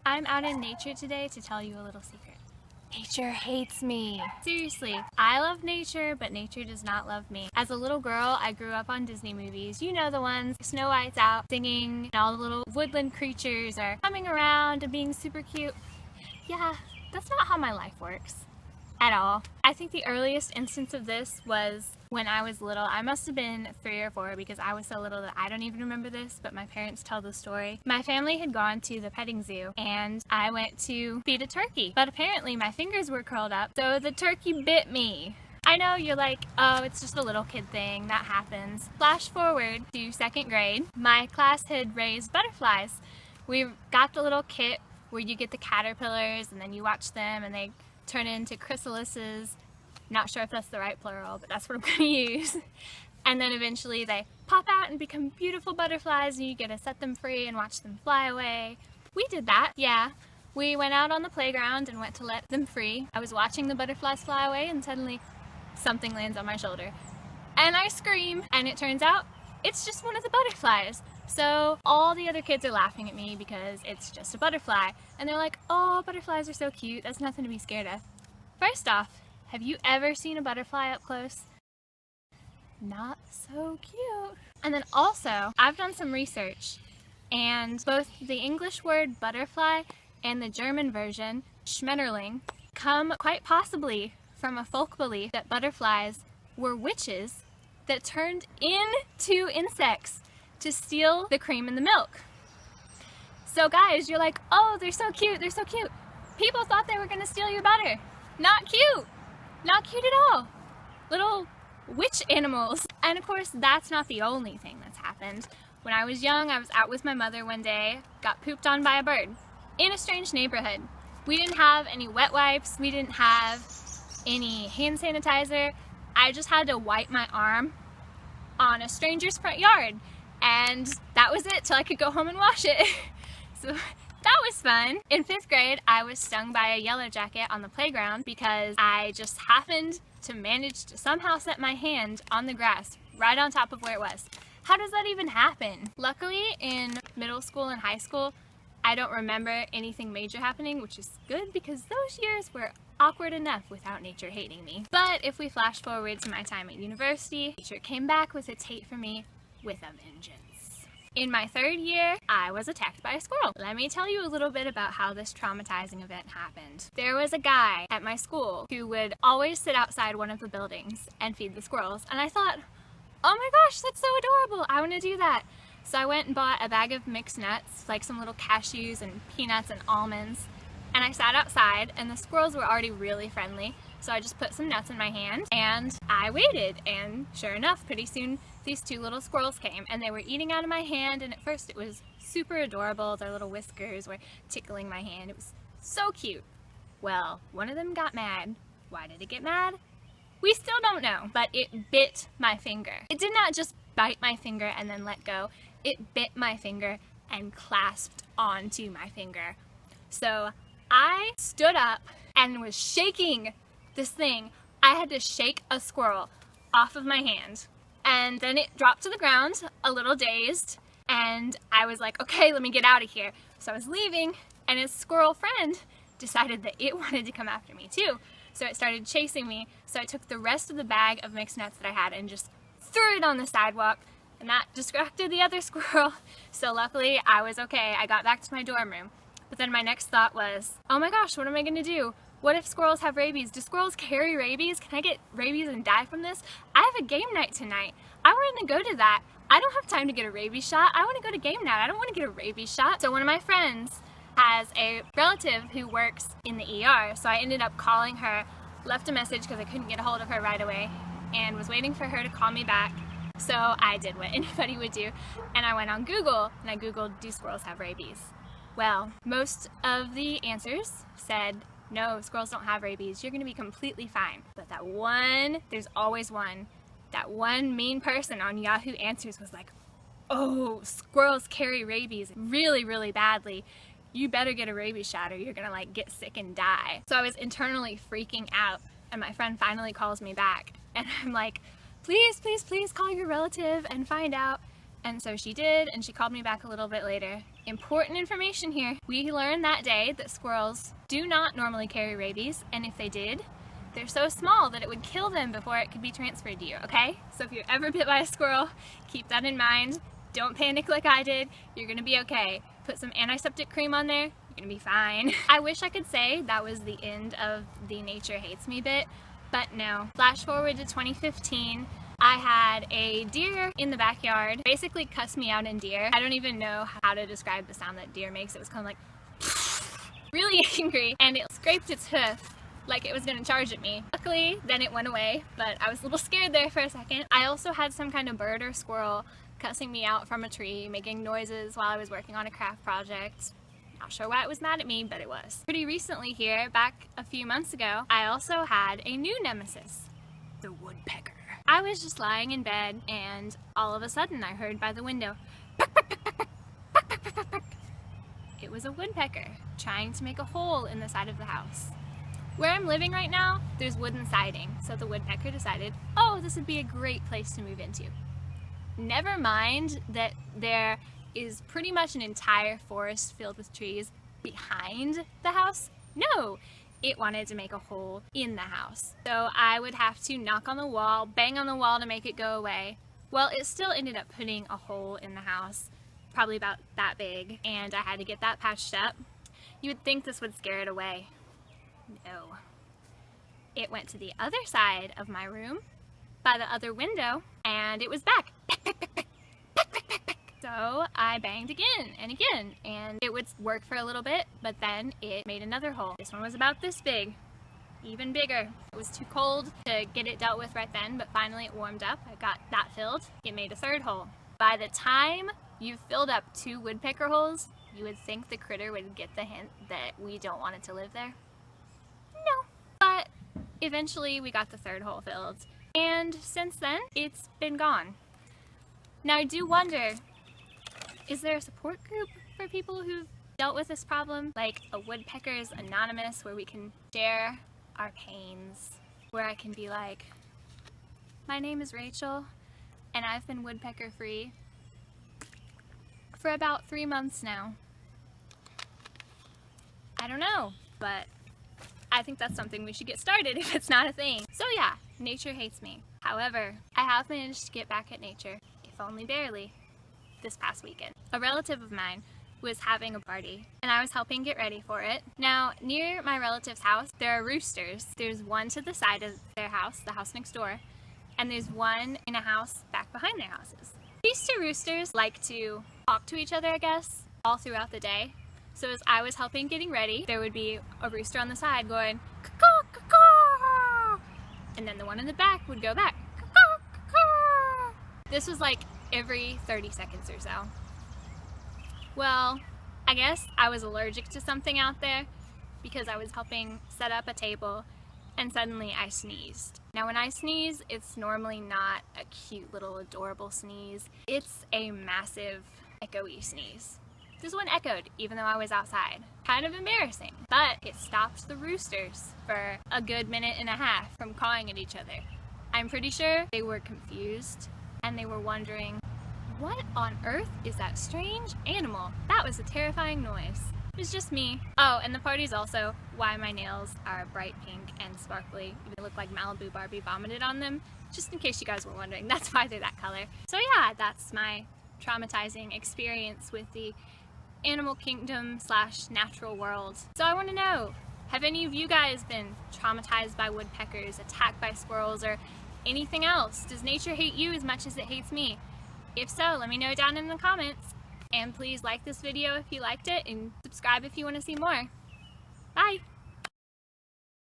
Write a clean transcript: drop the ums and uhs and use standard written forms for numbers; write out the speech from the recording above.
I'm out in nature today to tell you a little secret. Nature hates me. Seriously, I love nature, but nature does not love me. As a little girl, I grew up on Disney movies. You know the ones. Snow White's out singing, and all the little woodland creatures are coming around and being super cute. Yeah, that's not how my life works. At all. I think the earliest instance of this was when I was little. I must have been 3 or 4 because I was so little that I don't even remember this, but my parents tell the story. My family had gone to the petting zoo and I went to feed a turkey, but apparently my fingers were curled up, so the turkey bit me. I know you're like, oh, it's just a little kid thing, that happens. Flash forward to 2nd grade, my class had raised butterflies. We got the little kit where you get the caterpillars and then you watch them and they turn into chrysalises. Not sure if that's the right plural, but that's what I'm going to use. And then eventually they pop out and become beautiful butterflies and you get to set them free and watch them fly away. We did that, yeah. We went out on the playground and went to let them free. I was watching the butterflies fly away and suddenly something lands on my shoulder. And I scream, and it turns out it's just one of the butterflies. So all the other kids are laughing at me because it's just a butterfly. And they're like, oh, butterflies are so cute. That's nothing to be scared of. First off, have you ever seen a butterfly up close? Not so cute. And then also, I've done some research, and both the English word butterfly and the German version, Schmetterling, come quite possibly from a folk belief that butterflies were witches that turned into insects to steal the cream in the milk. So guys, you're like, oh, they're so cute, they're so cute. People thought they were gonna steal your butter. Not cute. Not cute at all. Little witch animals. And of course, that's not the only thing that's happened. When I was young, I was out with my mother one day, got pooped on by a bird in a strange neighborhood. We didn't have any wet wipes, we didn't have any hand sanitizer. I just had to wipe my arm on a stranger's front yard. And that was it till I could go home and wash it. So that was fun. In 5th grade, I was stung by a yellow jacket on the playground because I just happened to manage to somehow set my hand on the grass right on top of where it was. How does that even happen? Luckily, in middle school and high school, I don't remember anything major happening, which is good because those years were awkward enough without nature hating me. But if we flash forward to my time at university, nature came back with its hate for me with a vengeance. In my 3rd year, I was attacked by a squirrel. Let me tell you a little bit about how this traumatizing event happened. There was a guy at my school who would always sit outside one of the buildings and feed the squirrels, and I thought, oh my gosh, that's so adorable, I want to do that. So I went and bought a bag of mixed nuts, like some little cashews and peanuts and almonds, and I sat outside, and the squirrels were already really friendly, so I just put some nuts in my hand and I waited, and sure enough, pretty soon these 2 little squirrels came and they were eating out of my hand, and at first it was super adorable. Their little whiskers were tickling my hand. It was so cute. Well, one of them got mad. Why did it get mad? We still don't know, but it bit my finger. It did not just bite my finger and then let go. It bit my finger and clasped onto my finger. So I stood up and was shaking this thing. I had to shake a squirrel off of my hand. And then it dropped to the ground, a little dazed, and I was like, okay, let me get out of here. So I was leaving, and his squirrel friend decided that it wanted to come after me too. So it started chasing me, so I took the rest of the bag of mixed nuts that I had and just threw it on the sidewalk, and that distracted the other squirrel. So luckily, I was okay. I got back to my dorm room. But then my next thought was, oh my gosh, what am I gonna do? What if squirrels have rabies? Do squirrels carry rabies? Can I get rabies and die from this? I have a game night tonight. I want to go to that. I don't have time to get a rabies shot. I want to go to game night. I don't want to get a rabies shot. So one of my friends has a relative who works in the ER, so I ended up calling her, left a message because I couldn't get a hold of her right away, and was waiting for her to call me back. So I did what anybody would do, and I went on Google, and I Googled, do squirrels have rabies? Well, most of the answers said, no, squirrels don't have rabies. You're going to be completely fine. But that one, there's always one, that one mean person on Yahoo Answers was like, oh, squirrels carry rabies really, really badly. You better get a rabies shot or you're going to like get sick and die. So I was internally freaking out, and my friend finally calls me back and I'm like, please, please, please call your relative and find out. And so she did, and she called me back a little bit later, important information here. We learned that day that squirrels do not normally carry rabies, and if they did, they're so small that it would kill them before it could be transferred to you, okay? So if you're ever bit by a squirrel, keep that in mind. Don't panic like I did. You're gonna be okay. Put some antiseptic cream on there. You're gonna be fine. I wish I could say that was the end of the nature hates me bit, but no. Flash forward to 2015. I had a deer in the backyard basically cuss me out in deer. I don't even know how to describe the sound that deer makes. It was kind of like really angry, and it scraped its hoof like it was gonna charge at me. Luckily, then it went away, but I was a little scared there for a second. I also had some kind of bird or squirrel cussing me out from a tree, making noises while I was working on a craft project. Not sure why it was mad at me, but it was. Pretty recently here, back a few months ago, I also had a new nemesis, the woodpecker. I was just lying in bed, and all of a sudden I heard by the window, it was a woodpecker trying to make a hole in the side of the house. Where I'm living right now, there's wooden siding, so the woodpecker decided, oh, this would be a great place to move into. Never mind that there is pretty much an entire forest filled with trees behind the house. No! It wanted to make a hole in the house. So I would have to knock on the wall, bang on the wall to make it go away. Well, it still ended up putting a hole in the house, probably about that big, and I had to get that patched up. You would think this would scare it away. No. It went to the other side of my room, by the other window, and it was back. So I banged again and again, and it would work for a little bit, but then it made another hole. This one was about this big, even bigger. It was too cold to get it dealt with right then, but finally it warmed up. I got that filled. It made a third hole. By the time you've filled up 2 woodpecker holes, you would think the critter would get the hint that we don't want it to live there. No. But eventually we got the third hole filled, and since then it's been gone. Now I do wonder, is there a support group for people who've dealt with this problem? Like a Woodpeckers Anonymous, where we can share our pains, where I can be like, my name is Rachel and I've been woodpecker free for about 3 months now. I don't know, but I think that's something we should get started if it's not a thing. So yeah, nature hates me. However, I have managed to get back at nature, if only barely, this past weekend. A relative of mine was having a party, and I was helping get ready for it. Now, near my relative's house, there are roosters. There's one to the side of their house, the house next door, and there's one in a house back behind their houses. These 2 roosters like to talk to each other, I guess, all throughout the day. So as I was helping getting ready, there would be a rooster on the side going, caw, caw, caw, and then the one in the back would go back, caw, caw. This was like every 30 seconds or so. Well, I guess I was allergic to something out there because I was helping set up a table, and suddenly I sneezed. Now when I sneeze, it's normally not a cute little adorable sneeze. It's a massive echoey sneeze. This one echoed even though I was outside. Kind of embarrassing, but it stopped the roosters for a good minute and a half from cawing at each other. I'm pretty sure they were confused and they were wondering, what on earth is that strange animal? That was a terrifying noise. It was just me. Oh, and the party's also why my nails are bright pink and sparkly. They look like Malibu Barbie vomited on them. Just in case you guys were wondering, that's why they're that color. So yeah, that's my traumatizing experience with the animal kingdom / natural world. So I want to know, have any of you guys been traumatized by woodpeckers, attacked by squirrels, or anything else? Does nature hate you as much as it hates me? If so, let me know down in the comments. And please like this video if you liked it, and subscribe if you want to see more. Bye!